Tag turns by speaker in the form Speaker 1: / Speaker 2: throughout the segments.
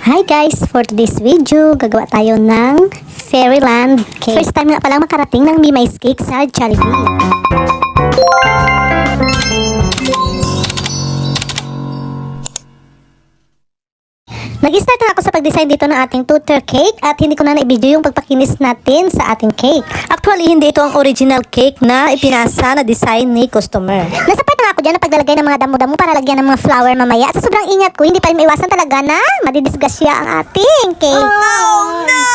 Speaker 1: Hi guys! For today's video, gagawa tayo ng Fairyland cake. First time nga palang makarating ng Be My Cake sa Jollibee. Nag-start na ako sa pag-design dito ng ating tutor cake at hindi ko na na-video yung pagpakinis natin sa ating cake. Actually, hindi ito ang original cake na ipinasa na design ni customer. Nasa part na ako dyan na paglalagay ng mga damo-damo para lagyan ng mga flower mamaya. Sa sobrang ingat ko, hindi pa rin maiwasan talaga na madidisgasya ang ating cake. Oh no!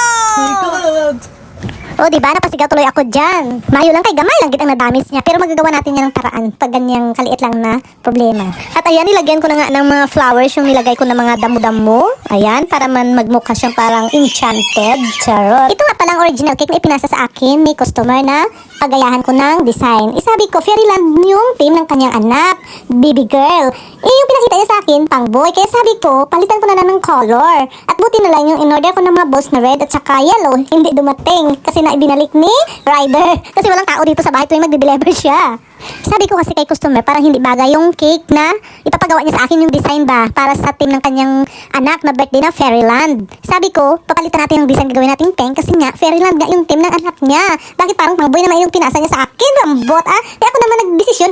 Speaker 1: O, diba? Napasigaw tuloy ako dyan. Mayo lang kay gamay lang git ang nadamis niya. Pero magagawa natin yan ng paraan pag ganyang kaliit lang na problema. At ayan, nilagyan ko na nga ng mga flowers yung nilagay ko ng mga damo-damo. Ayan, para man magmukha siyang parang enchanted. Charot. Ito nga palang original cake na ipinasa sa akin ni customer na pagayahan ko ng design. Isabi ko, Fairyland yung team ng kanyang anak, baby girl. Yung pinakita niya sa akin, pang boy. Kaya sabi ko, palitan ko na lang ng color. At buti na lang yung in-order ko ng mga balls na red at saka yellow. Hindi dumating. Kasi na ibinalik ni Ryder. Kasi walang tao dito sa bahay tuwing magde-deliver siya. Sabi ko kasi kay customer, parang hindi bagay yung cake na ipapagawa niya sa akin yung design ba para sa team ng kanyang anak na birthday na Fairyland. Sabi ko, papalitan natin yung design, gagawin natin pink kasi nga Fairyland nga yung team ng anak niya. Bakit parang pangboy naman yung pinasa niya sa akin? Rambot ako naman nagdesisyon.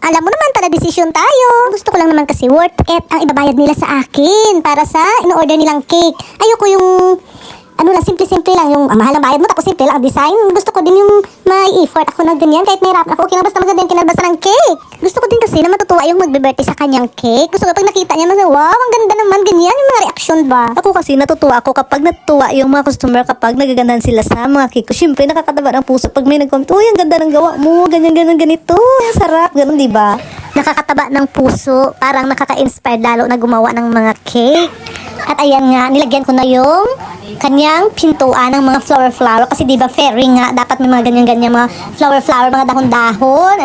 Speaker 1: Alam mo naman pala desisyon tayo. Gusto ko lang naman kasi worth it ang ibabayad nila sa akin para sa in-order nilang cake. Ayoko yung simple-simple lang yung mahal ang bayad mo tapos simple lang ang design. Gusto ko din yung may effort ako na ganyan kahit may rap ako. Okay na basta maganda yung kinalabasa ng cake. Gusto ko din kasi na matutuwa yung magbe-birthday sa kanyang cake. Gusto ko pag nakita niya wow, ang ganda naman, ganyan yung mga reaction ba. Ako kasi natutuwa ako kapag natutuwa yung mga customer kapag nagagandahan sila sa mga cake ko. Siyempre nakakataba ng puso pag may nag-comment, uy, ang ganda ng gawa mo, ganyan, ganito. Ang sarap, ganun, diba? Nakakataba ng puso, parang nakaka-inspire lalo na gumawa ng mga cake. At ayan nga, nilagyan ko na yung kanyang pintuan ng mga flower kasi diba fairy nga, dapat may mga ganyan-ganyan mga flower, mga dahon-dahon,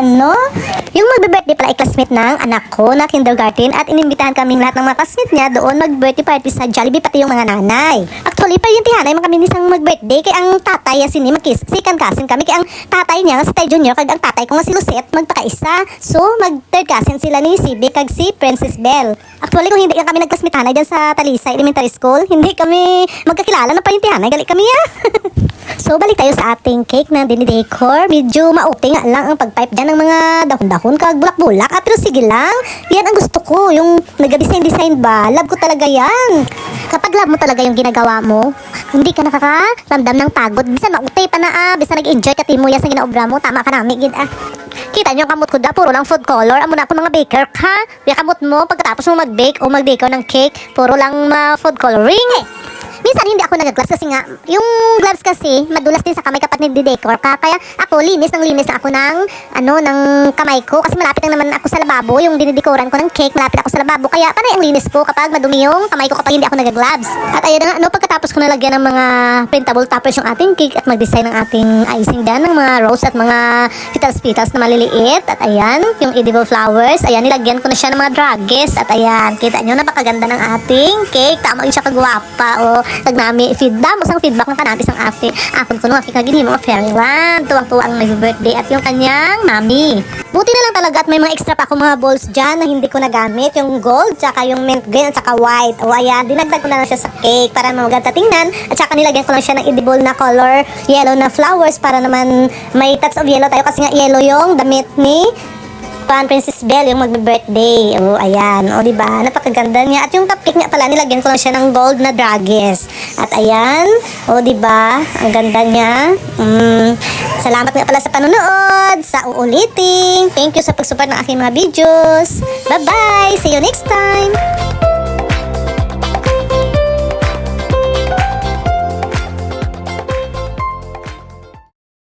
Speaker 1: Yung magbe-birthday pala ay classmate ng anak ko na kindergarten at inimbitahan kaming lahat ng mga classmate niya doon mag-birthday party sa Jollibee, pati yung mga nanay. Actually, parintihanay mga kami nisang mag-birthday kay ang tatay si ni second cousin kami kay ang tatay niya si Tay Junior kag ang tatay ko nga si Lucette magpakaisa. So, mag-third cousin sila ni si Vic kag si Princess Belle. Actually, kung hindi kami nag-classmate dyan sa Talisay Elementary School, hindi kami magkakilala na parintihanay, gali kami So, balik tayo sa ating cake na dinidecor. Medyo maukti nga lang ang pag-pipe dyan ng mga dahon-dahon kag bulak-bulak. Pero sige lang, yan ang gusto ko. Yung nag-design ba, love ko talaga yan. Kapag love mo talaga yung ginagawa mo, hindi ka nakakaramdam ng pagod. Bisan maukti pa na bisan nag-enjoy ka mo yan sa ginaobra mo. Tama ka namin, Kita nyo yung kamot ko puro lang food color. Amo na ako mga baker ka. Yung kamot mo, pagkatapos mo mag-bake o mag-decor ng cake, puro lang food coloring Minsan hindi ako nag-gloves kasi nga, yung gloves kasi madulas din sa kamay kapag nagde-decor ka. Kaya ako linis na ako ng kamay ko kasi malapit lang naman ako sa lababo. Yung dinidekoran ko ng cake, malapit ako sa lababo. Kaya panay ang linis ko kapag madumi yung kamay ko kapag hindi ako nag-gloves. At ayun nga, pagkatapos ko nalagyan ng mga printable toppers yung ating cake at mag-design ng ating icing dyan ng mga rose at mga petals na maliliit. At ayan, yung edible flowers. Ayan, nilagyan ko na siya ng mga dragges. At ayan, kita nyo, napakaganda ng ating cake. Tama rin siya kagwapa tagnami feedback usang feedback ng kanapis ang akon ko nung kagini mga Fairyland tuwang-tuwa ang birthday at yung kanyang mami. Buti na lang talaga at may mga extra pa ako mga balls dyan na hindi ko nagamit, yung gold tsaka yung mint green at saka white. O ayan, dinagdag ko na lang siya sa cake para maganda tingnan at saka nilagyan ko lang siya ng edible na color yellow na flowers para naman may touch of yellow tayo kasi nga yellow yung damit ni Princess Belle yung magbe-birthday. O, ayan. O, diba? Napakaganda niya. At yung cupcake niya pala, nilagyan ko lang siya ng gold na dragges. At ayan. O, diba? Ang ganda niya. Salamat nga pala sa panonood. Sa uulitin. Thank you sa pag-support ng aking mga videos. Bye-bye! See you next time!